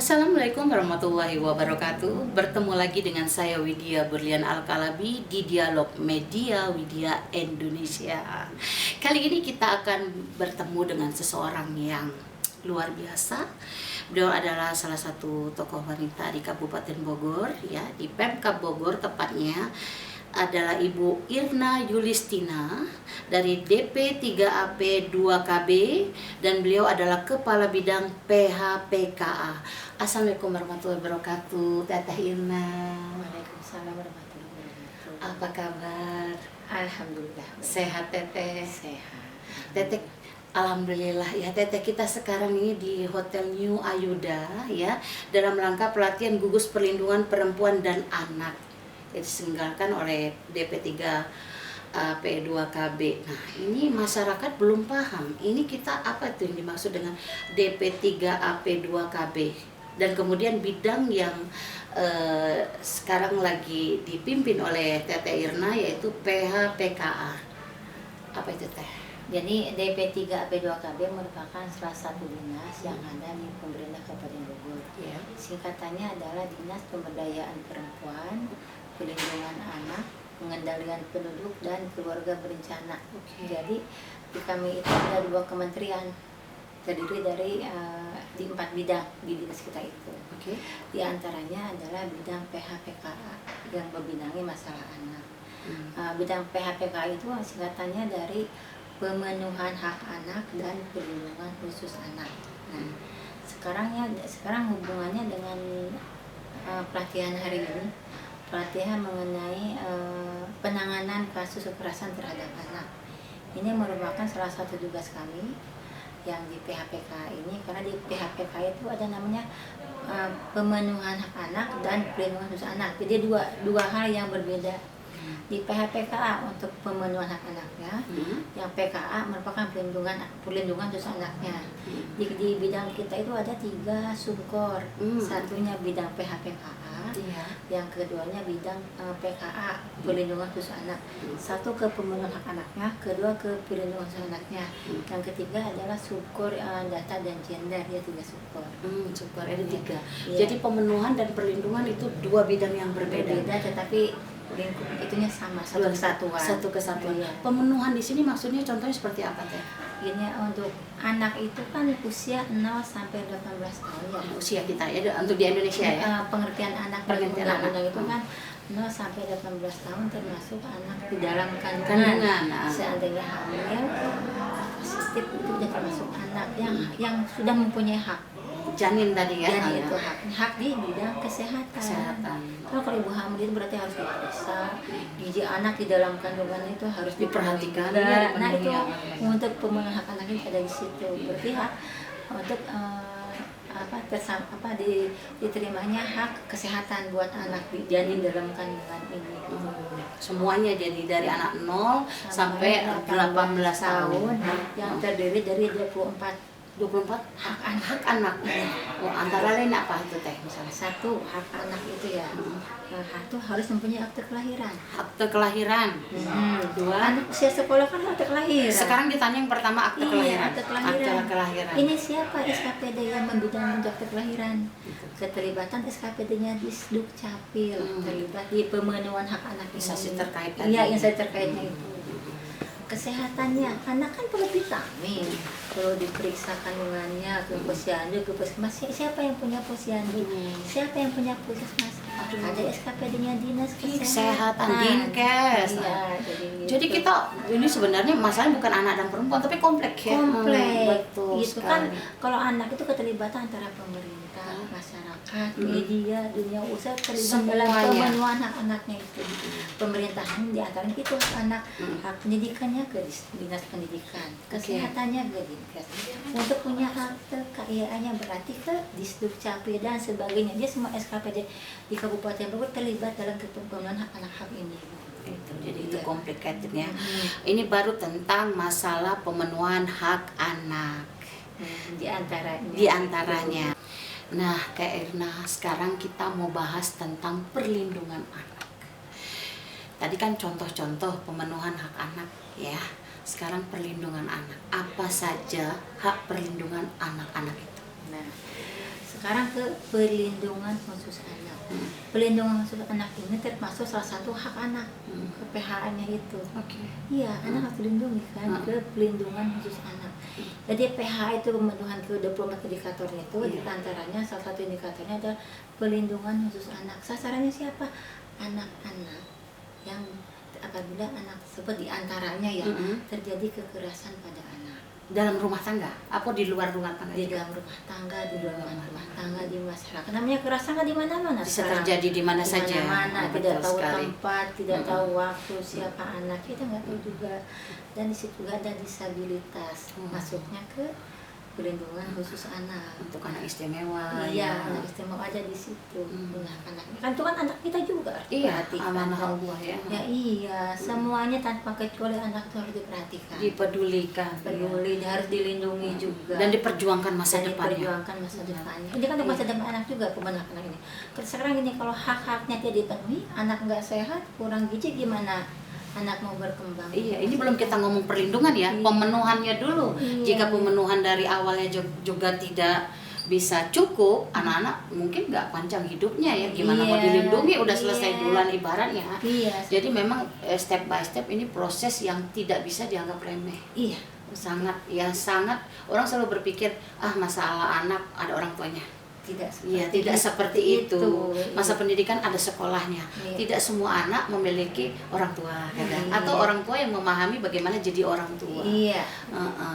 Assalamualaikum warahmatullahi wabarakatuh. Bertemu lagi dengan saya Widya Berlian Al-Kalabi di Dialog Media Widya Indonesia. Kali ini kita akan bertemu dengan seseorang yang luar biasa. Beliau adalah salah satu tokoh wanita di Kabupaten Bogor, ya, di Pemkab Bogor tepatnya. Adalah Ibu Irna Yulistina dari DP 3AP 2KB dan beliau adalah Kepala Bidang PHPKA. Assalamualaikum warahmatullahi wabarakatuh, Teteh Irna. Waalaikumsalam warahmatullahi wabarakatuh. Apa kabar? Alhamdulillah. Sehat Teteh? Sehat. Teteh, alhamdulillah ya. Teteh, kita sekarang ini di Hotel New Ayuda ya, dalam rangka pelatihan gugus perlindungan perempuan dan anak. Itu diselenggarakan oleh DP3 P2KB. Nah, ini masyarakat belum paham. Ini kita apa itu yang dimaksud dengan DP3AP2KB? Dan kemudian bidang yang sekarang lagi dipimpin oleh Teteh Irna yaitu PHPKA. Apa itu Teh? Jadi DP3AP2KB merupakan salah satu dinas yang ada di pemerintah Kabupaten Bogor. Ya. Singkatannya adalah Dinas Pemberdayaan Perempuan, Perlindungan Anak, Pengendalian Penduduk dan Keluarga Berencana. Jadi di kami itu ada 2 kementerian, terdiri dari di 4 bidang di dinas kita itu. Di antaranya adalah bidang PHPKA yang membidangi masalah anak. Bidang PHPKA itu singkatannya dari Pemenuhan Hak Anak dan Perlindungan Khusus Anak. Nah, sekarang hubungannya dengan pelatihan hari ini, pelatihan mengenai penanganan kasus kekerasan terhadap anak. Ini merupakan salah satu tugas kami yang di PHPK ini, karena di PHPK itu ada namanya pemenuhan hak anak dan perlindungan khusus anak. Jadi dua hal yang berbeda. Di PHPKA untuk pemenuhan hak anaknya, yang PKA merupakan perlindungan khusus anaknya. Di bidang kita itu ada 3 subkor. Satunya bidang PHPKA, yang keduanya bidang PKA, perlindungan khusus anak. Satu ke pemenuhan hak anaknya, kedua ke perlindungan khusus anaknya. Yang ketiga adalah subkor data dan gender, ya 3 subkor. Subkor ada 3. Jadi pemenuhan dan perlindungan itu 2 bidang yang berbeda. Tetapi lingkup itunya sama, satu kesatuan. Iya. Pemenuhan di sini maksudnya contohnya seperti apa Teh? Ini untuk anak itu kan usia 0 sampai 18 tahun ya. Usia kita ya untuk di Indonesia ya. Pengertian anak undang-undang itu kan 0 sampai 18 tahun termasuk anak di dalam kandungan. Seandainya hamil, positif itu sudah termasuk anak yang sudah mempunyai hak. Janin tadi ya. Janin itu hak di bidang kesehatan. Kalau ibu hamil itu berarti harus diperiksa gizi anak di dalam kandungan itu harus diperhatikan. Nah itu untuk pemenuhan hak anak itu ada di situ. Berarti hak untuk diterimanya hak kesehatan buat anak janin dalam kandungan ini. Semuanya jadi dari anak 0 sampai 18 tahun yang terdiri dari 24 hak anak. Antara lain apa itu Teh? Misalnya 1 hak anak itu ya, hak itu harus mempunyai akte kelahiran. Akte kelahiran. 2 anak usia sekolah kan akte kelahiran. Sekarang ditanya yang pertama akte kelahiran. Akte kelahiran. Ini siapa SKPD yang membidangi untuk akte kelahiran? Keterlibatan SKPD-nya di Dukcapil, terlibat di pemenuhan hak anak. Instansi terkait tadi. Iya, instansi terkaitnya itu. Kesehatannya, anak kan perlu vitamin, perlu diperiksa kandungannya ke posyandu, ke puskesmas. Siapa yang punya posyandu? Siapa yang punya puskesmas? Ada SKPD-nya Dinas Kesehatan, Dinkes. Iya, jadi kita ini sebenarnya masalahnya bukan anak dan perempuan tapi kompleks ya. Betul. Itu kan kalau anak itu keterlibatan antara pemerintah, masyarakat, media, dunia usaha terlibat dalam pemenuhan hak anaknya itu. Pemerintahan di antaranya itu hak anak, hak pendidikannya ke Dinas Pendidikan, kesehatannya ke Dinkes. Untuk punya akte kekayaannya berarti ke Disdukcapil dan sebagainya. Dia semua SKPD di Kabupaten Bogor terlibat dalam pemenuhan hak anak hak ini. Jadi itu komplikatnya. Ini baru tentang masalah pemenuhan hak anak. Di antaranya. Nah, Kak Irna, sekarang kita mau bahas tentang perlindungan anak. Tadi kan contoh-contoh pemenuhan hak anak ya. Sekarang perlindungan anak. Apa saja hak perlindungan anak-anak itu? Nah, Sekarang ke perlindungan khusus anak. Perlindungan khusus anak ini termasuk salah satu hak anak, ke PHA-nya itu. Iya, anak harus dilindungi kan, ke perlindungan khusus anak. Jadi PHA itu pemenuhan ke-24 indikatornya itu, di antaranya salah satu indikatornya adalah perlindungan khusus anak. Sasarannya siapa? Anak-anak yang apabila anak tersebut di antaranya ya terjadi kekerasan pada anak. Dalam rumah tangga? Apa di luar rumah tangga? Di dalam rumah tangga, di luar rumah tangga, di masyarakat. Namanya kekerasan kan di mana-mana. Bisa terjadi di mana saja. Mana tidak tahu sekali. tempat, tidak tahu waktu, siapa anak, kita nggak tahu juga. Dan di situ juga ada disabilitas, masuknya ke perlindungan khusus anak. Untuk anak istimewa. Iya, anak istimewa aja di situ. Anaknya kan itu kan anak kita juga. Iya, diperhatikan. amanah Allah ya. Ya iya, semuanya tanpa kecuali anak itu harus diperhatikan. Dipedulikan. Peduli, harus dilindungi juga. Dan diperjuangkan masa depannya. Diperjuangkan masa depannya. Ini kan masa depan anak juga kebenaran anak ini. Sekarang gini, kalau hak-haknya tidak dipenuhi, anak nggak sehat, kurang gizi, gimana anak mau berkembang? Iya, ini belum kita ngomong perlindungan ya, pemenuhannya dulu. Jika pemenuhan dari awalnya juga tidak bisa cukup, anak-anak mungkin nggak panjang hidupnya ya. Gimana mau dilindungi, udah selesai duluan ibaratnya. Jadi memang step by step ini proses yang tidak bisa dianggap remeh. Iya. Sangat orang selalu berpikir masalah anak ada orang tuanya. Tidak seperti itu. Masa pendidikan ada sekolahnya. Tidak semua anak memiliki orang tua, atau orang tua yang memahami bagaimana jadi orang tua.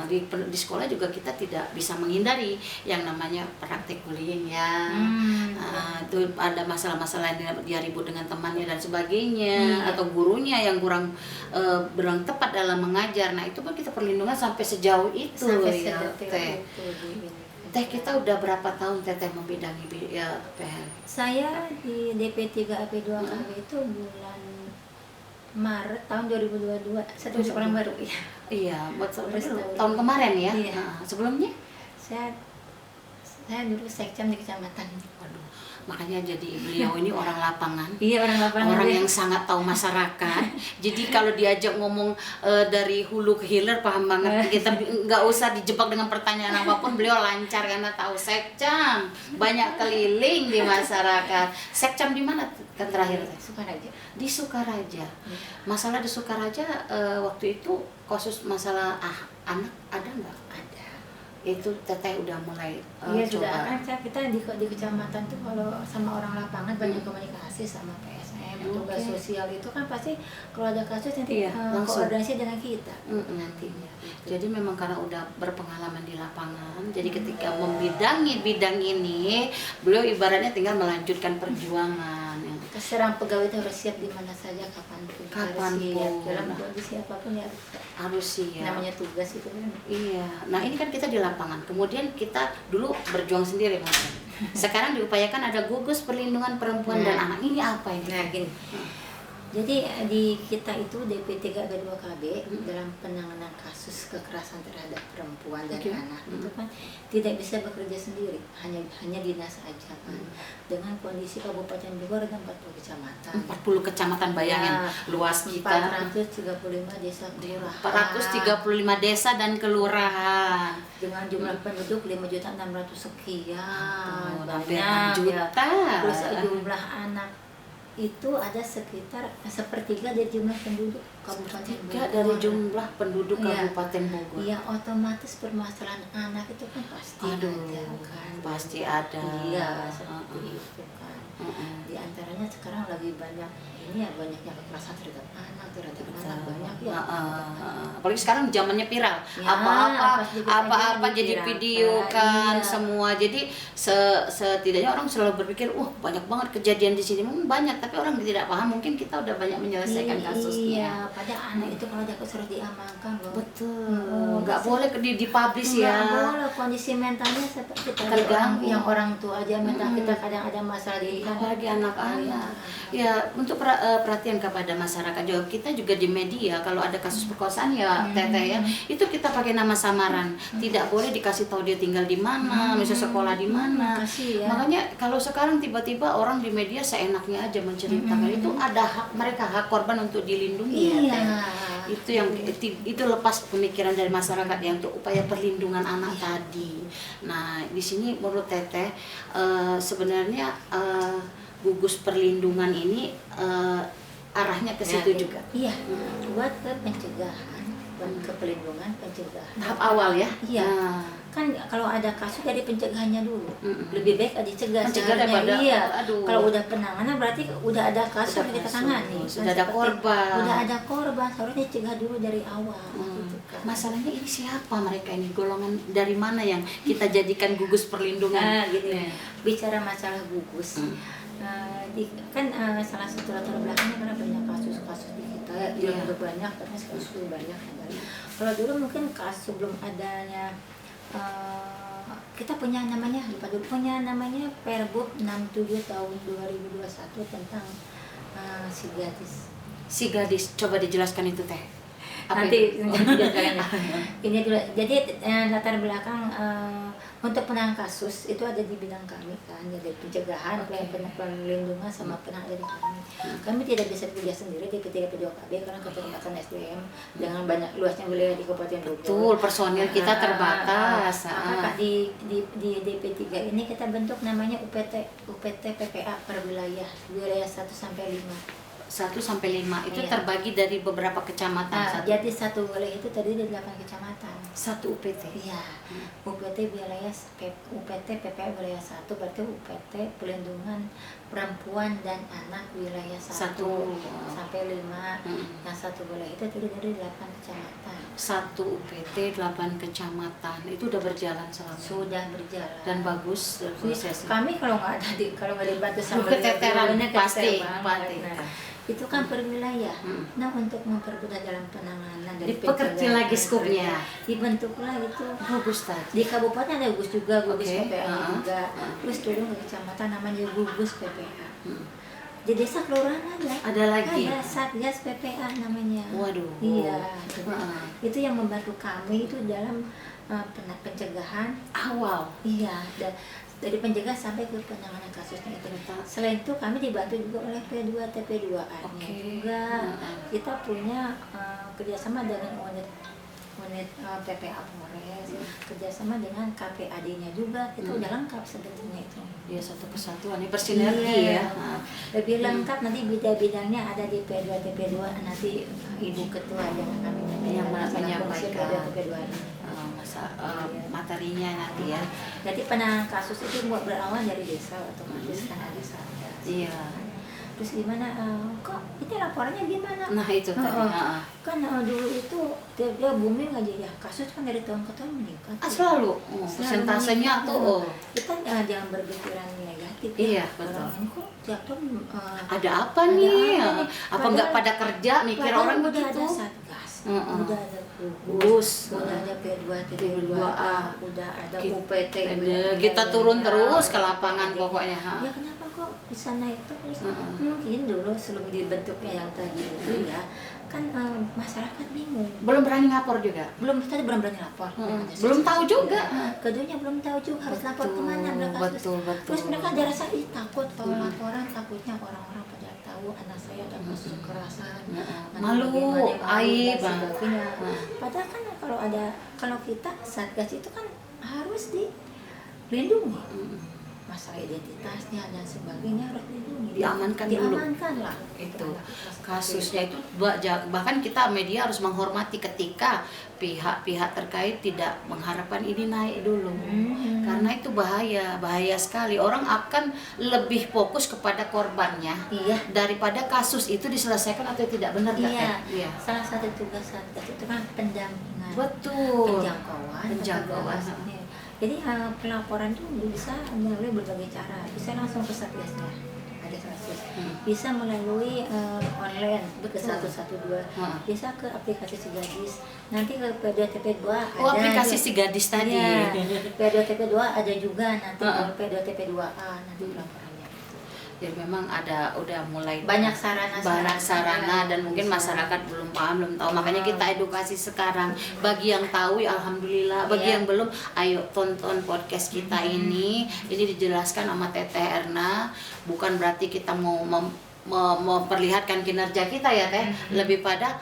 Di sekolah juga kita tidak bisa menghindari yang namanya praktik bullying ya. Itu ada masalah-masalah yang dia ribut dengan temannya dan sebagainya, atau gurunya yang kurang tepat dalam mengajar. Nah itu pun kita perlindungan sampai sejauh itu. Teh, kita udah berapa tahun Teteh membidangi PHL? Saya di DP3AP2KB itu bulan Maret tahun 2022, satu sekolah baru ya. Iya, buat tahun kemarin ya. Iya. Sebelumnya? Saya dulu sekcam di kecamatan. Waduh, makanya jadi beliau ini orang lapangan. Iya, orang lapangan. Orang yang sangat tahu masyarakat. Jadi kalau diajak ngomong dari hulu ke hilir paham banget. Kita nggak usah dijebak dengan pertanyaan apapun, beliau lancar karena tahu sekcam. Banyak keliling di masyarakat. Sekcam di mana kan terakhir? Sukaraja. Di Sukaraja. Masalah di Sukaraja waktu itu kasus masalah anak ada nggak? Ada. Itu Teteh udah mulai Iya coba. sudah kan kita di kecamatan tuh kalau sama orang lapangan banyak komunikasi sama PSM, tugas sosial itu kan pasti kalau ada kasus nanti langsung koordinasi dengan kita nantinya. Jadi memang karena udah berpengalaman di lapangan, jadi ketika membidangi bidang ini, beliau ibaratnya tinggal melanjutkan perjuangan. Terserang pegawai itu harus siap di mana saja, kapanpun. Dalam kondisi apapun ya harus siap. Namanya tugas itu kan. Iya. Nah ini kan kita di lapangan. Kemudian kita dulu berjuang sendiri, Mas. Sekarang diupayakan ada gugus perlindungan perempuan dan anak. Ini apa ini? Nah gini. Jadi di kita itu DP3AP2KB dalam penanganan kasus kekerasan terhadap perempuan dan anak itu kan tidak bisa bekerja sendiri, hanya dinas aja kan. Dengan kondisi Kabupaten Bogor ada 40 kecamatan. 40 kecamatan, bayangin luas kita. 435 desa kelurahan. 435 desa dan kelurahan. Dengan jumlah penduduk 5.600.000 sekian. Hampir 6 Banyak juta. ya. Terus jumlah anak itu ada sekitar sepertiga dari jumlah penduduk Kabupaten Bogor. Dari jumlah penduduk Kabupaten Bogor. Iya, otomatis permasalahan anak itu kan pasti ada kan. Pasti ada. Iya, seperti itu kan. Di antaranya sekarang lagi banyak banyaknya kekerasan terhadap anak banyak ya. Apalagi sekarang zamannya viral. Apa-apa jadi video kan semua. Jadi setidaknya orang selalu berpikir, banyak banget kejadian di sini. Mungkin banyak, tapi orang tidak paham. Mungkin kita udah banyak menyelesaikan kasusnya. Iya, pada anak itu kalau jago harus diamankan loh. Betul. Nggak boleh dipublish ya. Nggak boleh, kondisi mentalnya seperti terganggu. Yang orang tua aja mental kita kadang ada masalah di apalagi anak-anak. Ya, untuk perhatian kepada masyarakat juga, kita juga di media kalau ada kasus perkosaan ya Teteh ya, itu kita pakai nama samaran. Tidak boleh dikasih tahu dia tinggal di mana, misalnya sekolah di mana. Makanya kalau sekarang tiba-tiba orang di media seenaknya aja menceritakan, itu ada hak mereka, hak korban untuk dilindungi ya Teh. itu lepas pemikiran dari masyarakat yang untuk upaya perlindungan anak tadi. Nah, di sini menurut Teteh sebenarnya gugus perlindungan ini arahnya ke situ juga. Iya, buat ke pencegahan, buat ke pelindungan pencegahan. Tahap awal ya? Iya. Kan kalau ada kasus dari pencegahannya dulu. Lebih baik dicegah daripada Kalau udah penanganan berarti udah ada kasus yang kita tangani. Sudah ada korban. Udah ada korban, harusnya cegah dulu dari awal. Gitu kan. Masalahnya ini siapa mereka ini? Golongan dari mana yang kita jadikan gugus perlindungan? Bicara masalah gugus. Salah satu latar belakangnya karena banyak kasus-kasus di kita udah banyak, tapi kasus banyak. Kalau dulu mungkin kasus sebelum adanya kita punya namanya Perbup 67 tahun 2021 tentang si gadis. Coba dijelaskan itu Teh. Nanti ini dulu. Jadi latar belakang untuk penanganan kasus itu ada di bidang kami kan, jadi pencegahan, perlindungan sama penanganan dari kami. Kami tidak bisa bekerja sendiri di P3P2KB karena keterbatasan SDM dengan banyak luasnya wilayah di Kabupaten Bogor. Betul, personil kita terbatas. Maka di DP3 ini kita bentuk namanya UPT PPA per wilayah 1 sampai 5. 1 sampai 5 itu terbagi dari beberapa kecamatan. Jadi satu wilayah itu terdiri dari 8 kecamatan. Satu UPT. Iya. UPT PPA wilayah 1 berarti UPT Pelindungan Perempuan dan Anak wilayah 1 sampai 5. Yang satu wilayah itu terdiri dari 8 kecamatan. Satu UPT 8 kecamatan. Itu udah berjalan selama. Sudah berjalan. Dan bagus prosesnya. Kami kalau nggak dibantu sama keteteran pasti. Itu kan per wilayah. Nah, untuk mempermudah dalam penanganan dari dipekerti lagi skupnya. Dibentuklah itu gugus tadi. Di kabupaten ada gugus juga, gugus PPA juga. Terus turun ke kecamatan namanya gugus PPA. Di desa kelurahan ada lagi. Ada Satgas PPA namanya. Waduh. Iya. Itu yang membantu kami itu dalam pencegahan awal. Iya. Dari pencegahan sampai ke penanganan kasusnya itu. Selain itu kami dibantu juga oleh P2 TP2A-nya juga. Kita punya kerjasama dengan unit PPA Polres, kerjasama dengan KPAD-nya juga. Kita udah lengkap sebetulnya itu. Ya, satu kesatuan, bersinergi ya. Lebih lengkap nanti bidang-bidangnya ada di P2 TP2. Nanti Ibu Ketua yang akan menyampaikan materinya nanti ya. Jadi penanganan kasus itu berawal dari desa, otomatis kan ada satgas. Iya. Terus gimana? Kok ini laporannya gimana? Nah itu tadi. Kan dulu itu dia booming aja ya. Kasus kan dari tahun ke tahun meningkat. Selalu. Persentasenya tuh. Kita jangan berpikiran negatif. Iya, betul. Kok tiap tahun ada apa nih? Apa nggak pada kerja? Mikir orang begitu. Udah ada satgas. Udah ada gugus, udah ada P2 TP2A, udah ada UPT. Kita turun terus ke lapangan pokoknya. Ya kenapa kok bisa naik terus? Mungkin dulu sebelum dibentuknya yang tadi itu ya, kan masyarakat bingung. Belum berani lapor juga? Belum berani lapor. Belum tahu juga. Keduanya belum tahu juga harus lapor kemana mereka. Betul. Terus mereka ada rasa takut kalau laporan, takutnya orang-orang pada tahu anak saya ada kasus kekerasan, malu, aib, padahal kan kalau kita satgas itu kan harus dilindungi, masalah identitasnya dan sebagainya harus dilindungi, diamankan lah itu kasusnya itu. Bahkan kita media harus menghormati ketika pihak-pihak terkait tidak mengharapkan ini naik dulu, karena itu bahaya sekali. Orang akan lebih fokus kepada korbannya daripada kasus itu diselesaikan atau tidak benar. Iya. Salah satu tugas satgas itu kan pendampingan, penjangkauan. Jadi pelaporan itu bisa melalui berbagai cara, bisa langsung ke satgasnya. Bisa melalui online ke 112, bisa ke aplikasi Si Gadis, nanti ke P2 TP2 ada. Aplikasi Si Gadis tadi. P2 TP2 ada juga nanti P2 TP2A nanti pelaporannya. Jadi memang udah mulai banyak sarana dan mungkin masyarakat belum paham, belum tahu. Makanya kita edukasi sekarang. Bagi yang tahu ya alhamdulillah, bagi yang belum ayo tonton podcast kita ini dijelaskan sama Teteh Erna. Bukan berarti kita mau memperlihatkan kinerja kita ya Teh, lebih pada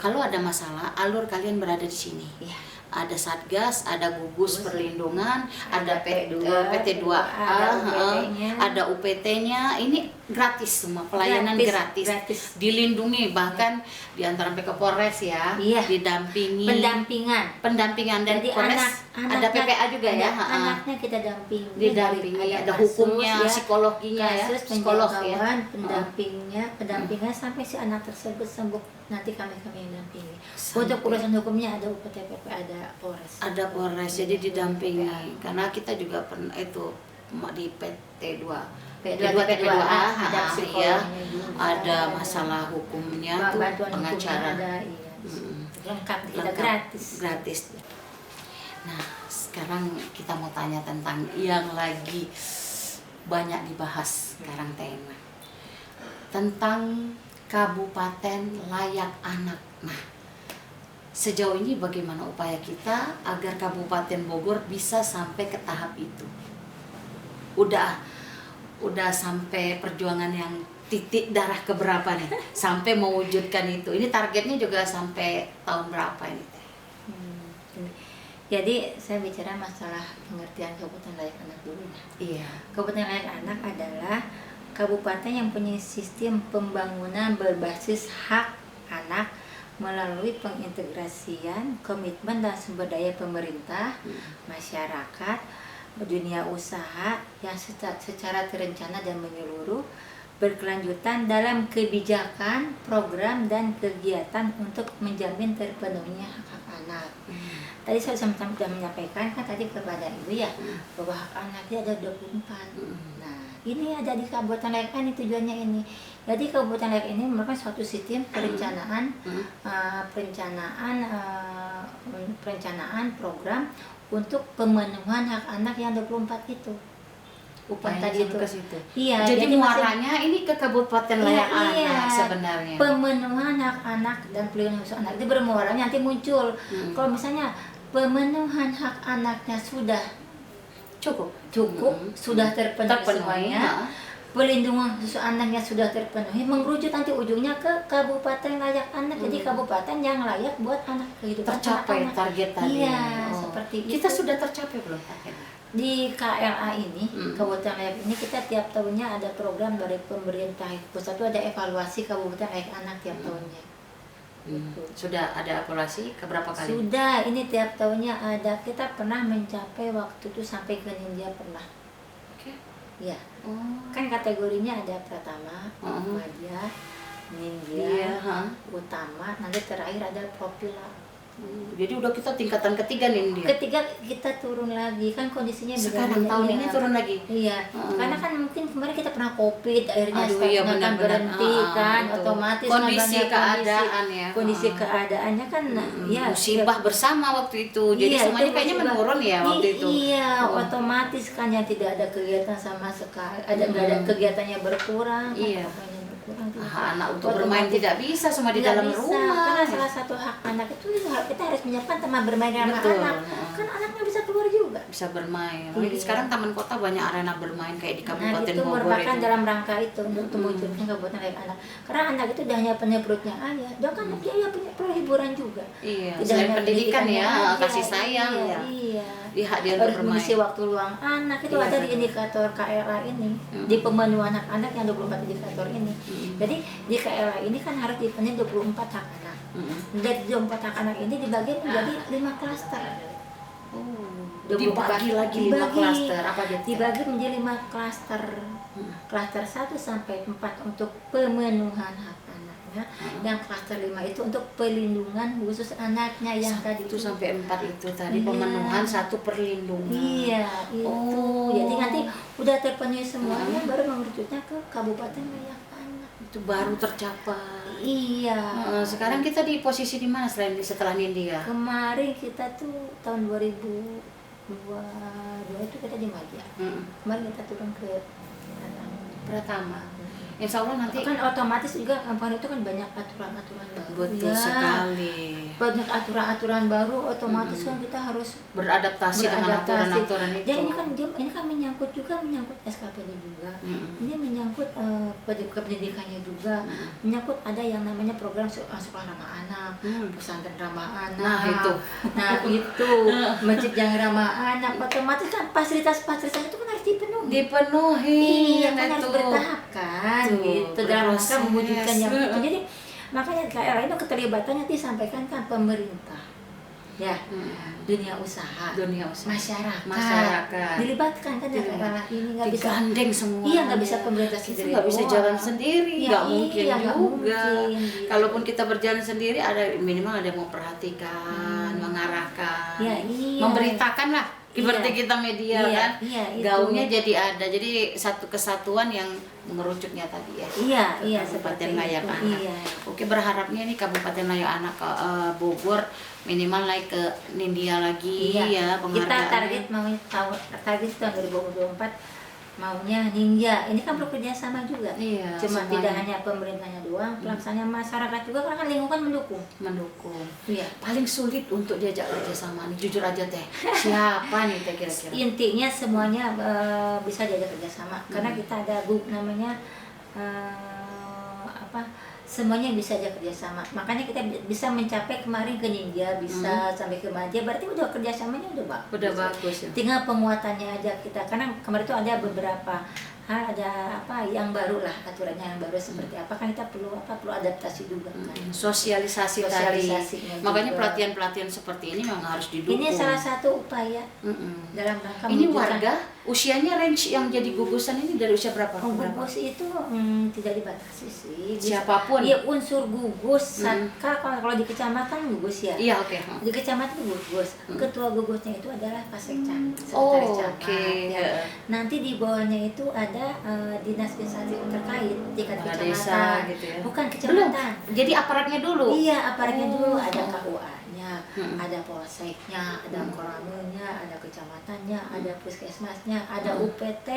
kalau ada masalah alur kalian berada di sini. Iya. Ada Satgas, ada gugus perlindungan, ada PT2A, ada UPT-nya. ada UPT-nya. Ini gratis semua, pelayanan gratis. Dilindungi bahkan di antara Polres ya, Iya. didampingi. Pendampingan dan Jadi Polres ada PPA juga ya. Anaknya kita dampingi. Didampingi, ada hukumnya, psikologinya ya, psikolog ya. pendampingan sampai si anak tersebut sembuh, nanti kami yang dampingi. Untuk urusan hukumnya ada UPT, PPA, ada Polres. Ada Polres, jadi didampingi. Karena kita juga pernah itu di PT2 P2A ada psikolognya juga, ada masalah hukumnya tuh, bantuan pengacara hukumnya ada, iya. Lengkap, kita gratis. Nah, sekarang kita mau tanya tentang yang lagi banyak dibahas sekarang tema tentang Kabupaten Layak Anak. Nah, sejauh ini bagaimana upaya kita agar Kabupaten Bogor bisa sampai ke tahap itu? Udah sampai perjuangan yang titik darah keberapa nih sampai mewujudkan itu? Ini targetnya juga sampai tahun berapa ini? Jadi saya bicara masalah pengertian Kabupaten Layak Anak dulu. Iya. Kabupaten Layak Anak adalah kabupaten yang punya sistem pembangunan berbasis hak anak melalui pengintegrasian komitmen dan sumber daya pemerintah, masyarakat, dunia usaha yang secara terencana dan menyeluruh, berkelanjutan dalam kebijakan, program, dan kegiatan untuk menjamin terpenuhinya hak anak. Tadi saya sudah menyampaikan kan tadi kepada Ibu ya, bahwa hak anaknya ada 24. Nah, ini ada di Kabupaten Layak ini tujuannya ini. Jadi Kabupaten Layak ini merupakan suatu sistem perencanaan program untuk pemenuhan hak anak yang 24 itu. Upaya tadi itu ke situ. Iya, jadi muaranya ini ke Kabupaten Layak Anak sebenarnya. Pemenuhan hak anak dan pelindungan anak itu bermuaranya nanti muncul. Kalau misalnya pemenuhan hak anaknya sudah cukup, sudah terpenuhi semuanya, pelindungan khusus anaknya sudah terpenuhi, mengerucut nanti ujungnya ke Kabupaten Layak Anak. Jadi kabupaten yang layak buat anak kehidupan tercapai anak. target tadi. Iya, seperti itu. Kita sudah tercapai belum targetnya? Di KLA ini, Kabupaten Layak ini kita tiap tahunnya ada program dari pemerintah pusat, itu ada evaluasi Kabupaten Layak Anak tiap tahunnya. Sudah ada evaluasi keberapa kali? Sudah, ini tiap tahunnya ada. Kita pernah mencapai waktu itu sampai ke Ninja pernah. Oke. Ya. Kan kategorinya ada Pratama, Madya, Ninja, Utama, nanti terakhir ada Profila. Jadi udah kita tingkatan ketiga nih dia. Ketiga kita turun lagi, kan kondisinya sekarang tahun ini turun lagi. Iya, karena kan mungkin kemarin kita pernah COVID, akhirnya benar berhenti kan, otomatis kondisi keadaannya kan ya musibah bersama waktu itu. Jadi semuanya kayaknya menurun ya waktu itu. Iya, otomatis kan yang tidak ada kegiatan sama sekali, nggak ada kegiatannya berkurang. Iya. Anak untuk bermain tidak bisa, semua di dalam rumah. Karena salah satu hak anak itu kita harus menyiapkan taman bermain dengan anak. Kan anaknya bisa keluar juga. Bisa bermain. Sekarang taman kota banyak arena bermain kayak di Kabupaten Bogor. Itu merupakan dalam rangka itu untuk mewujudkan Kabupaten Layak Anak. Karena anak itu tidak hanya punya perutnya ayah, dia kan dia punya perlu hiburan juga. Iya. Selain pendidikan ya, kasih sayang ya. Iya. Lihat dia bermain. Mengisi waktu luang anak itu ada di indikator KLA ini, di pemenuhan hak anak yang 24 indikator ini. Jadi di KLA ini kan harus dipenuhi 24 hak anak. Dari 24 hak anak ini dibagi menjadi 5 klaster. Dibagi lagi 5 klaster. Apa dia? Dibagi menjadi 5 klaster. Klaster 1 sampai 4 untuk pemenuhan hak anaknya. Yang klaster 5 itu untuk pelindungan khusus anaknya yang tadi 1 sampai 4 itu tadi pemenuhan, 1 perlindungan. Iya, itu. Jadi nanti udah terpenuhi semuanya baru mengerutnya ke Kabupaten Layak Anak. Itu baru tercapai. Iya. Sekarang kita di posisi di mana setelah Nindya? Kemarin kita tuh tahun 2022 itu kita di Madya. Kemarin kita turun ke Pratama. Insya Allah nanti kan otomatis juga kampanye itu kan banyak aturan-aturan baru. betul Ya, sekali. banyak aturan-aturan baru, otomatis kan kita harus Beradaptasi dengan aturan-aturan itu. Ya ini kan menyangkut SKPD juga. Ini menyangkut pendidikannya juga. Menyangkut ada yang namanya program sekolah ramah anak, pesantren ramah anak. Nah itu masjid yang ramah anak, otomatis kan fasilitas-fasilitas itu kan harus dipenuhi. Iya kan harus bertahap kan, gitu dalam rangka mewujudkan yang itu. Jadi makanya KRA itu keterlibatannya disampaikan kan pemerintah, ya, dunia usaha, masyarakat dilibatkan kan ya KRA ini nggak bisa digandeng semua. Iya nggak bisa pemerintah sendiri. Nggak bisa jalan sendiri, nggak mungkin juga. Gitu. Kalaupun kita berjalan sendiri ada minimal ada yang memperhatikan, mengarahkan, memberitakan lah. Seperti kita media kan, gaungnya jadi ada, jadi satu kesatuan yang mengerucutnya tadi ya. Kabupaten Layak Anak. Oke, berharapnya nih Kabupaten Layak Anak ke Bogor minimal naik ke Nindya lagi ya penghargaannya. Kita target tahun 2024 maunya Nindya. Ini kan bekerja sama juga. Cuma semuanya. Tidak hanya pemerintahnya doang, pelaksanaan masyarakat juga karena kan lingkungan mendukung. Iya. Paling sulit untuk diajak kerjasama nih, jujur aja teh. Siapa nih teh kira-kira? Intinya semuanya bisa diajak kerjasama karena kita ada namanya semuanya bisa aja kerjasama. Makanya kita bisa mencapai kemarin ke Nindya, bisa sampai ke Madya, berarti udah kerjasamanya udah bagus ya. Tinggal penguatannya aja kita, karena kemarin itu ada beberapa ada yang baru lah, aturannya yang baru seperti apa kan kita perlu adaptasi juga kan. Sosialisasi tadi. Makanya pelatihan-pelatihan seperti ini memang harus didukung. Ini salah satu upaya dalam rangka ini warga usianya range yang jadi gugusan ini dari usia berapa? Gugus itu tidak dibatasi sih. Siapapun. Iya, unsur gugus. Kalau di kecamatan gugus ya. Iya, oke. Di kecamatan gugus. Ketua gugusnya itu adalah Pasekca. Ya. Nanti di bawahnya itu ada dinas instansi terkait tingkat kecamatan. Desa gitu ya. Bukan kecamatan. Jadi aparatnya dulu. Iya, aparatnya dulu ada KUA-nya, ada polseknya, ada koramilnya, ada kecamatannya, ada puskesmasnya, ada UPT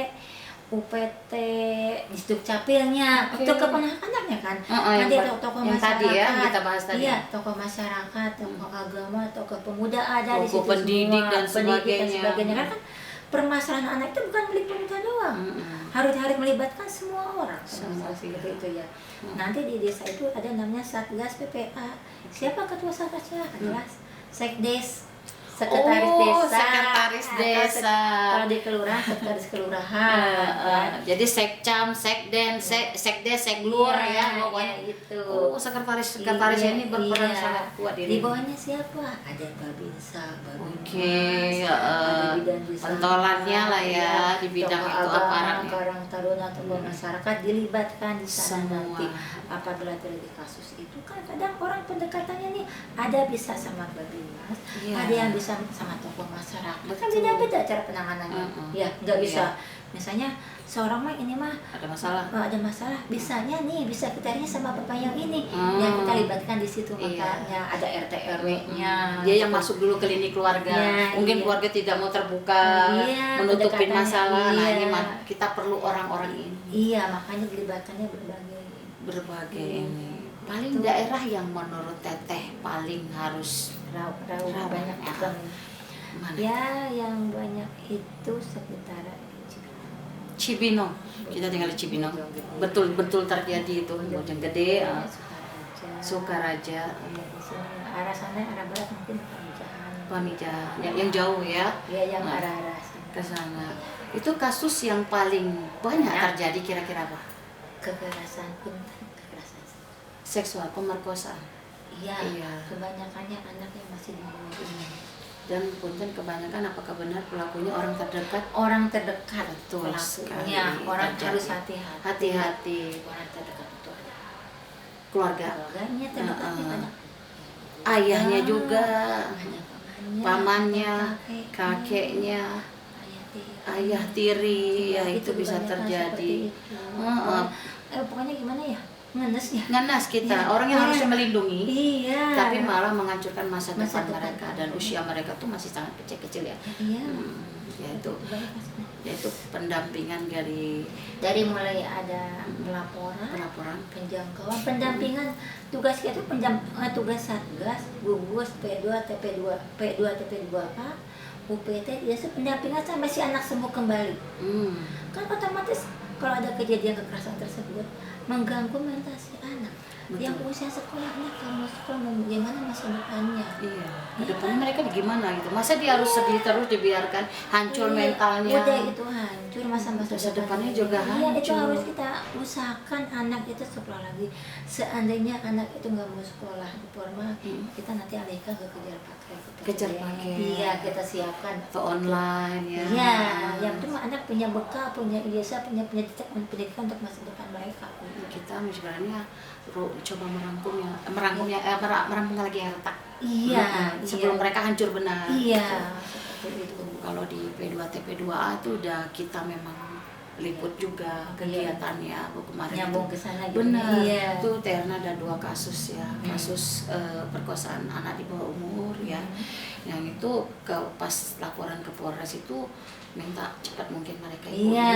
di Dukcapilnya, untuk keponakannya kan. Nanti ada tokoh masyarakat. Tadi ya kita bahas tadi. Iya, tokoh masyarakat, tokoh agama, tokoh pemuda ada di situ pendidik semua. dan sebagainya. Kan permasalahan anak itu bukan milik pemerintah doang, harus melibatkan semua orang. Seperti itu ya. Nanti di desa itu ada namanya Satgas PPA. Siapa ketua satgasnya? Adalah Sekdes, sekretaris desa. Kalau di kelurahan sekretaris kelurahan. Jadi sekcam, sekden, sekdes, seglur ya pokoknya itu. Sekretaris ini berperan sangat kuat di bawahnya siapa? Ada Babinsa, ada pentolannya lah ya di bidang itu aparatnya. Karang taruna atau masyarakat dilibatkan di sana nanti. Apabila terjadi kasus itu kan kadang orang pendekatannya nih ada bisa sama Babinsa, ada yang bisa sama tokoh masyarakat. Kan beda-beda cara penanganannya. Ya, nggak bisa. Misalnya seorang ini ada masalah, bisa kita sama bapak yang ini, yang kita libatkan di situ. Makanya ada RT RW-nya. Dia yang masuk dulu ke lini keluarga. Mungkin keluarga tidak mau terbuka, menutupin masalah. Nah, ini kita perlu orang-orang ini. Iya, makanya dilibatkannya berbagai ini. Paling daerah yang menurut Teteh paling harus banyak ya, yang banyak itu sekitar Cibinong. Kita tinggal di Cibinong. Betul terjadi itu Bojonggede, Sukaraja. Arah sana, arah barat mungkin Pamijahan. Yang jauh ya. Iya, yang arah ke sana. Itu kasus yang paling banyak terjadi kira-kira apa? Kekerasan seksual, pemerkosaan. Iya. Kebanyakannya anak yang masih di bawah umur. Dan punten kebanyakan apakah benar pelakunya orang terdekat? Orang terdekat, betul sekali. Orang harus hati-hati. Orang terdekat itu ada keluarganya terdekat, ayahnya juga, pamannya, kakeknya, ayah tiri, ya itu bisa terjadi. Pokoknya gimana ya? Ngenes kita, orang yang harusnya melindungi, tapi malah menghancurkan masa depan mereka dan usia mereka tuh masih sangat kecil-kecil ya. Iya. Ya itu. yaitu pendampingan dari mulai ada pelaporan, penjangkauan, pendampingan, tugas kita tugas satgas, gugus, P2, TP2, P2, TP2K, UPT, biasa pendampingan sampai si anak sembuh kembali. Kan otomatis kalau ada kejadian kekerasan tersebut mengganggu mental si anak. Betul. Yang usia sekolahnya, kamu sekolah mau gimana masa depannya? Iya. Depannya mereka gimana gitu? Masa dia harus sedih terus dibiarkan hancur mentalnya? Udah itu hancur, masa depannya juga hancur. Iya, itu harus kita usahakan anak itu sekolah lagi. Seandainya anak itu nggak mau sekolah di formal, kita nanti alihkan ke kejar pakai. Iya, kita siapkan ke online ya. Iya, yang penting anak punya bekal, punya ijazah, punya pendidikan untuk masa depan mereka. Kita sebenarnya coba merampungnya lagi yang retak. Iya, sebelum mereka hancur benar. Iya. Kalau di P2 TP2A itu udah kita memang liput juga kegiatannya. Kemarin nyambung ke sana juga. Benar. Iya. Itu Terna ada 2 kasus ya, kasus perkosaan anak di bawah umur ya. Yang itu pas laporan ke Polres itu minta cepat mungkin mereka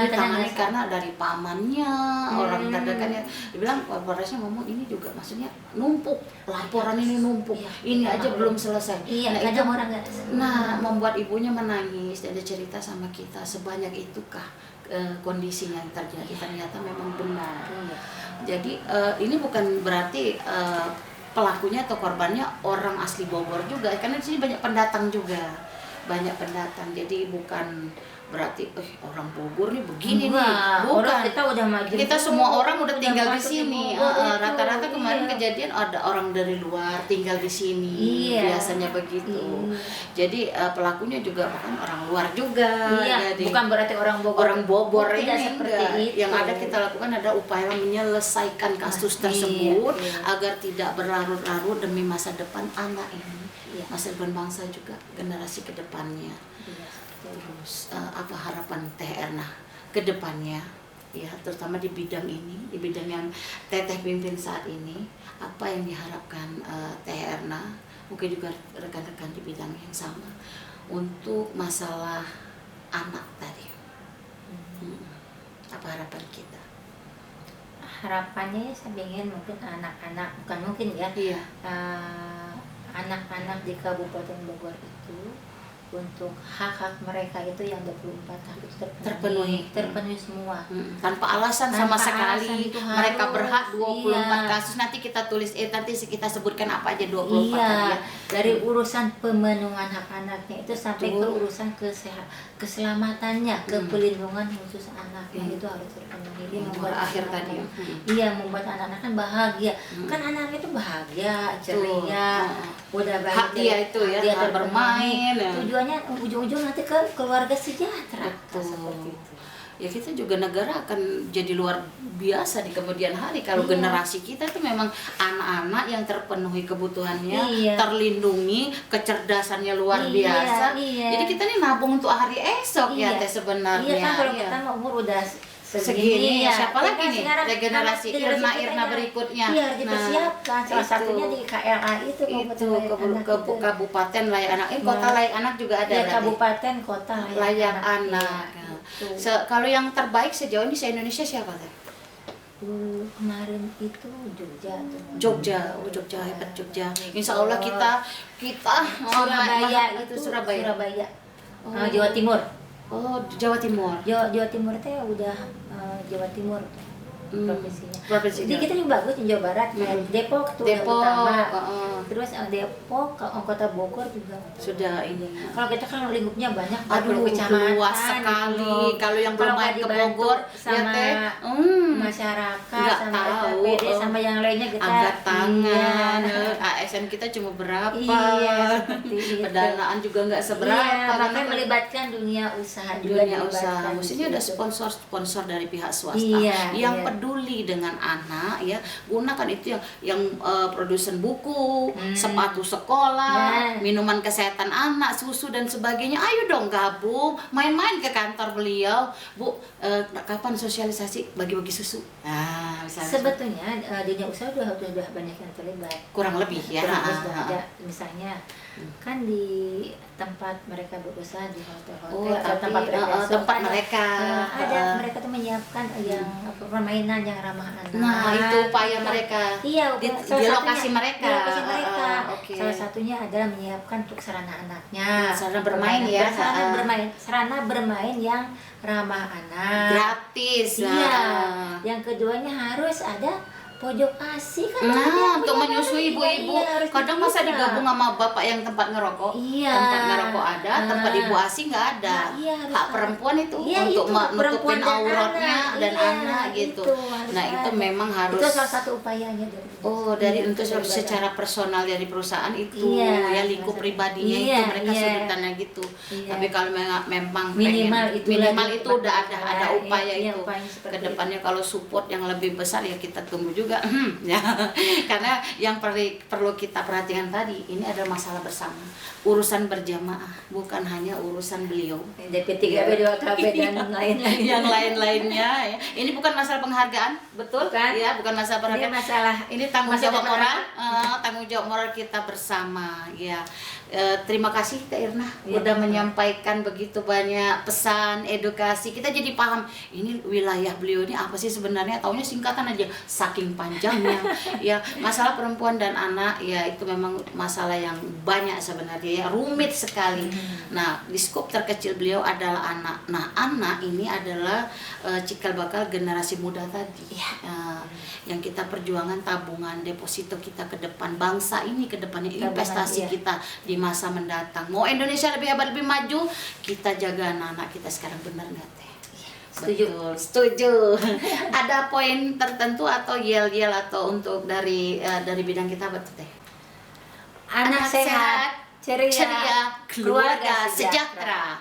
tangani karena dari pamannya orang terdekat dibilang Polresnya ngomong ini juga maksudnya numpuk laporan ini numpuk ini aja belum selesai. Nah membuat ibunya menangis dan dia cerita sama kita sebanyak itukah kondisinya yang terjadi, ternyata memang benar. Jadi ini bukan berarti pelakunya atau korbannya orang asli Bogor juga, karena di sini banyak pendatang juga. Jadi bukan berarti orang Bogor nih begini nih, bukan. Kita udah maju. Kita semua orang udah tinggal di sini. Rata-rata kemarin kejadian ada orang dari luar tinggal di sini. Biasanya begitu. Jadi pelakunya juga bahkan orang luar juga. Jadi bukan berarti orang Bogor ini seperti itu. Yang ada kita lakukan ada upaya menyelesaikan kasus tersebut agar tidak berlarut-larut demi masa depan anak ini. Masa depan bangsa juga, generasi kedepannya. Terus apa harapan Teh Erna ke depannya ya, terutama di bidang ini, di bidang yang Teteh pimpin saat ini, apa yang diharapkan Teh Erna, mungkin juga rekan-rekan di bidang yang sama untuk masalah anak tadi. Apa harapan kita? Harapannya saya ingin mungkin anak-anak, bukan mungkin ya, anak-anak di Kabupaten Bogor itu untuk hak-hak mereka itu yang 24 hak itu terpenuhi semua. Tanpa alasan sama sekali mereka berhak 24 kasus. Nanti kita tulis nanti kita sebutkan apa aja 24 tadi ya. Dari urusan pemenuhan hak anaknya itu sampai ke urusan keselamatannya, ke pelindungan khusus anaknya itu harus terpenuhi. Membuat akhir tadi. Membuat anak-anak kan bahagia. Kan anak itu bahagia, ceria, udah bahagia. Hak dia itu ya, dia bermain. Tujuannya ujung-ujung nanti ke keluarga sejahtera. Seperti itu. Ya kita juga negara akan jadi luar biasa di kemudian hari kalau generasi kita itu memang anak-anak yang terpenuhi kebutuhannya, terlindungi, kecerdasannya luar biasa. Jadi kita nih nabung untuk hari esok ya Teh sebenarnya. Iya kan kalau kita umur udah segini siapa lagi nih generasi Irna berikutnya. Iya, dipersiapkan. Salah satunya di KLA itu Kabupaten Layak Anak. Kota Layak Anak juga ada. Kabupaten Kota Layak Anak. Kalau yang terbaik sejauh ini se-Indonesia siapa Teh? Kemarin itu Jogja hebat Jogja. Insya Allah kita Surabaya itu Surabaya. Jawa Timur. Oh, Jawa Timur. Jawa Timur teh udah Jawa Timur provinsinya. Jadi kita juga bagus di Jawa Barat, Depok tuh utama. Terus Depok, Kota Bogor juga sudah ini. Kalau kita kan lingkupnya banyak, 40 kecamatan. Luas sekali. Kalau yang belum main ke Bogor sama masyarakat, sama tahu, SPD, sama yang lainnya kita angkat tangan. ASN kita cuma berapa? Seperti itu. Pendanaan juga nggak seberapa. Makanya melibatkan dunia usaha juga. Dunia usaha. Maksudnya ada sponsor dari pihak swasta yang peduli peduli dengan anak ya, gunakan itu yang produsen buku, sepatu sekolah, minuman kesehatan anak, susu dan sebagainya. Ayo dong gabung, main-main ke kantor beliau, Bu. Kapan sosialisasi bagi-bagi susu? Nah, misalnya Sebetulnya dunia usaha sudah banyak yang terlibat. kurang lebih ya. Kurang lebih sudah ada. Misalnya kan di tempat mereka berusaha di hotel-hotel atau tempat tempat mereka mereka tuh menyiapkan yang permainan yang ramah anak. Nah, itu upaya mereka. Iya, di lokasi mereka. Di lokasi mereka. Okay. Salah satunya adalah menyiapkan untuk sarana anaknya. Sarana bermain ya. Sarana bermain yang ramah anak. Gratis. Iya. Yang keduanya harus ada pojok ASI kan. Nah, untuk menyusui ibu-ibu. Iya, Kadang masa digabung sama bapak yang tempat ngerokok. Iya. Tempat ngerokok ada, tempat ibu ASI nggak ada. Nah, iya, hak perempuan itu untuk nutupin auratnya dan anak gitu. Nah, itu memang harus. Itu salah satu upayanya dari untuk secara personal dari perusahaan itu ya lingkup pribadinya itu mereka sudutannya gitu. Tapi kalau memang minimal itu udah ada upaya itu. Kedepannya kalau support yang lebih besar ya kita tunggu juga. Ya. Karena yang perlu kita perhatikan tadi ini adalah masalah bersama, urusan berjamaah, bukan hanya urusan beliau DP3B 2KB dan lain-lain yang lain-lainnya ya. Ini bukan masalah penghargaan, betul kan? Ya, bukan masalah penghargaan. Ini tanggung jawab moral, tanggung jawab moral kita bersama ya. Terima kasih Kak Irna udah menyampaikan begitu banyak pesan, edukasi. Kita jadi paham ini wilayah beliau ini apa sih sebenarnya, taunya singkatan aja saking panjangnya. Ya, masalah perempuan dan anak ya itu memang masalah yang banyak sebenarnya ya, rumit sekali. Nah, di skop terkecil beliau adalah anak. Nah, anak ini adalah cikal bakal generasi muda tadi. Yang kita perjuangan tabungan deposito kita ke depan, bangsa ini ke depannya, investasi kita di masa mendatang. Mau Indonesia lebih hebat, lebih maju, kita jaga anak-anak kita sekarang, benar nggak Teh? Setuju. Ada poin tertentu atau yel-yel atau untuk dari bidang kita apa Teh? Anak sehat, ceria, keluarga sejahtera.